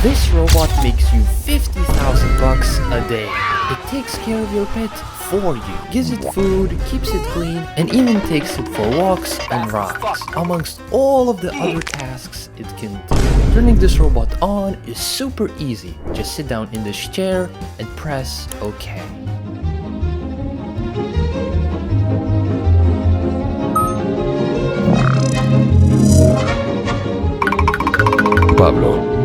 This robot makes you 50,000 bucks a day. It takes care of your pet for you, gives it food, keeps it clean, and even takes it for walks and rides, amongst all of the other tasks it can do. Turning this robot on is super easy. Just sit down in this chair and press OK. Pablo.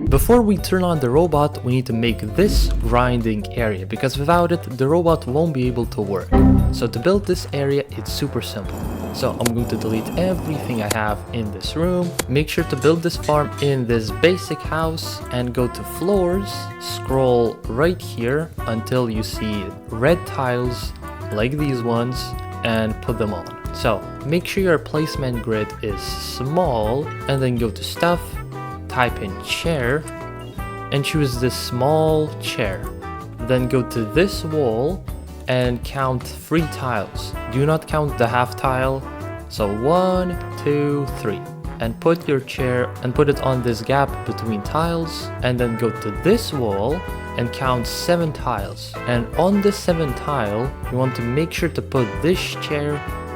Before we turn on the robot, we need to make this grinding area, because without it, the robot won't be able to work. So to build this area, it's super simple. So I'm going to delete everything I have in this room. Make sure to build this farm in this basic house and go to floors, scroll right here until you see red tiles like these ones and put them on. So make sure your placement grid is small and then go to stuff, type in chair and choose this small chair. Then go to this wall and count 3 tiles. Do not count the half tile. So 1, 2, 3. And put your chair and put it on this gap between tiles. And then go to this wall and count 7 tiles. And on the 7th tile, you want to make sure to put this chair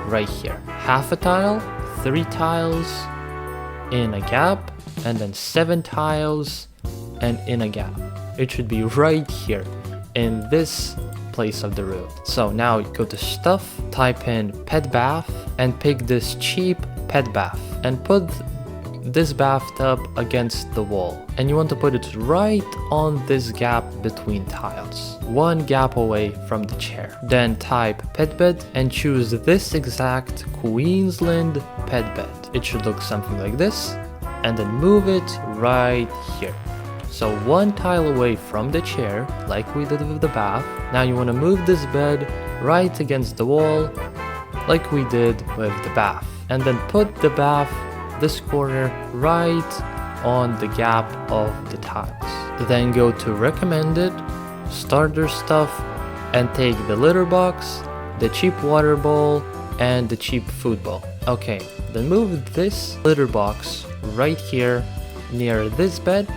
right here. Half a tile, 3 tiles in a gap, and then 7 tiles and in a gap. It should be right here in this place of the room. So now go to stuff, type in pet bath and pick this cheap pet bath and put this bathtub against the wall, and you want to put it right on this gap between tiles, 1 gap away from the chair. Then type pet bed and choose this exact Queensland pet bed. It should look something like this, and then move it right here. So 1 tile away from the chair, like we did with the bath. Now you want to move this bed right against the wall, like we did with the bath. And then put the bath, this corner, right on the gap of the tiles. Then go to recommended, starter stuff, and take the litter box, the cheap water bowl, and the cheap food bowl. Okay, then move this litter box right here near this bed,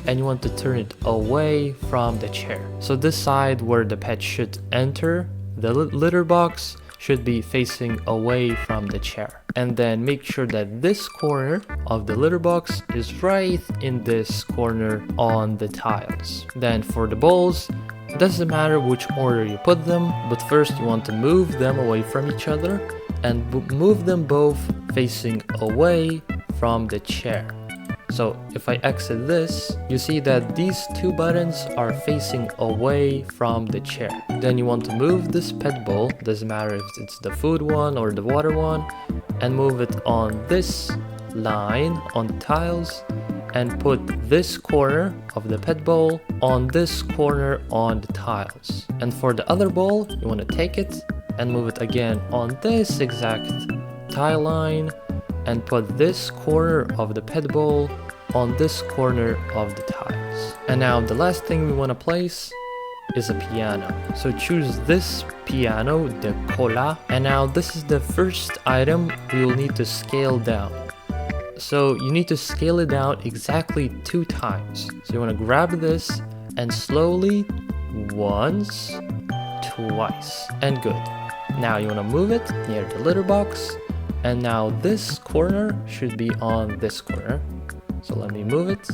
and you want to turn it away from the chair. So this side where the pet should enter the litter box should be facing away from the chair. And then make sure that this corner of the litter box is right in this corner on the tiles. Then for the bowls, it doesn't matter which order you put them, but first you want to move them away from each other and move them both facing away from the chair. So if I exit this, you see that these 2 buttons are facing away from the chair. Then you want to move this pet bowl, doesn't matter if it's the food one or the water one, and move it on this line on the tiles, and put this corner of the pet bowl on this corner on the tiles. And for the other bowl, you want to take it and move it again on this exact tile line, and put this corner of the pet bowl on this corner of the tiles. And now the last thing we want to place is a piano. So choose this piano, the cola, and now this is the first item we will need to scale down. So you need to scale it down exactly 2 times. So you want to grab this and slowly, once, twice, and good. Now you want to move it near the litter box, and now this corner should be on this corner. So let me move it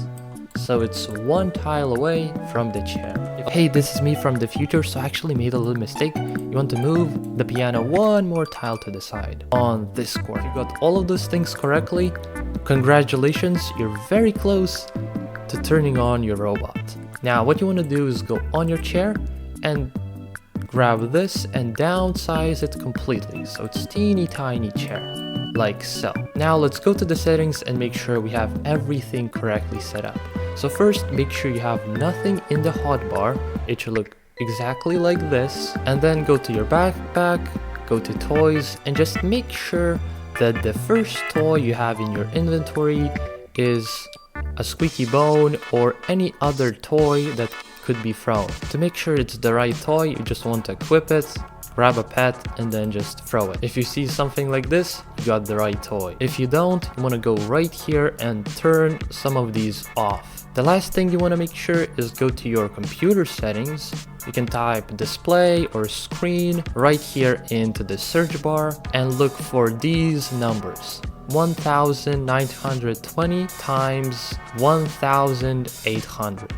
so it's 1 tile away from the chair. Hey, this is me from the future, so I actually made a little mistake. You want to move the piano 1 more tile to the side on this corner. If you got all of those things correctly, congratulations, you're very close to turning on your robot. Now what you want to do is go on your chair and grab this and downsize it completely, so it's teeny tiny chair, like so. Now let's go to the settings and make sure we have everything correctly set up. So first, make sure you have nothing in the hotbar. It should look exactly like this. And then go to your backpack, go to toys, and just make sure that the first toy you have in your inventory is a squeaky bone or any other toy that could be thrown. To make sure it's the right toy, you just want to equip it, grab a pet, and then just throw it. If you see something like this, you got the right toy. If you don't, you want to go right here and turn some of these off. The last thing you want to make sure is go to your computer settings. You can type display or screen right here into the search bar and look for these numbers. 1920 times 1800.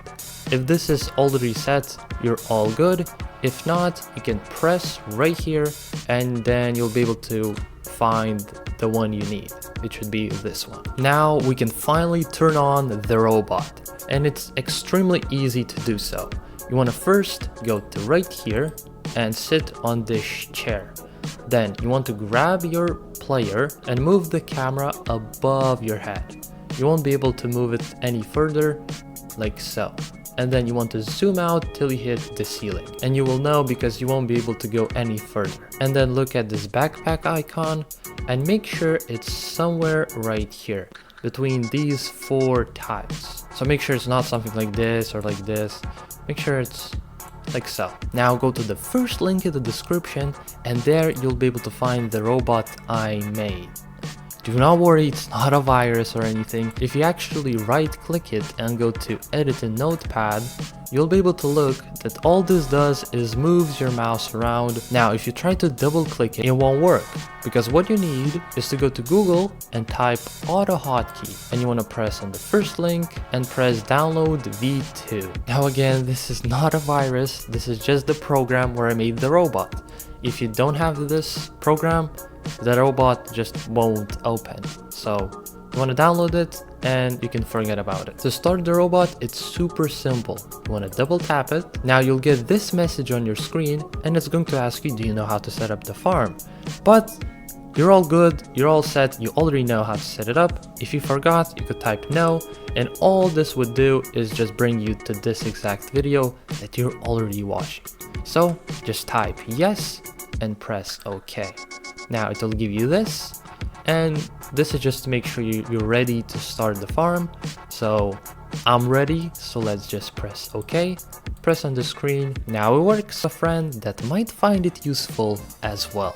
If this is already set, you're all good. If not, you can press right here and then you'll be able to find the one you need. It should be this one. Now we can finally turn on the robot, and it's extremely easy to do so. You want to first go to right here and sit on this chair. Then you want to grab your player and move the camera above your head. You won't be able to move it any further, like so. And then you want to zoom out till you hit the ceiling. And you will know because you won't be able to go any further. And then look at this backpack icon and make sure it's somewhere right here between these 4 tabs. So make sure it's not something like this or like this. Make sure it's like so. Now go to the first link in the description and there you'll be able to find the robot I made. Do not worry, it's not a virus or anything. If you actually right click it and go to edit in Notepad, you'll be able to look that all this does is moves your mouse around. Now if you try to double click it, it won't work, because what you need is to go to Google and type AutoHotkey, and you want to press on the first link and press download v2. Now again, this is not a virus, this is just the program where I made the robot. If you don't have this program, the robot just won't open. So you want to download it and you can forget about it. To start the robot, it's super simple. You want to double tap it. Now you'll get this message on your screen and it's going to ask you, do you know how to set up the farm? But you're all good, you're all set, you already know how to set it up. If you forgot, you could type no, and all this would do is just bring you to this exact video that you're already watching. So just type yes and press OK. Now it will give you this, and this is just to make sure you're ready to start the farm. So I'm ready, so let's just press OK, press on the screen. Now it works. A friend that might find it useful as well.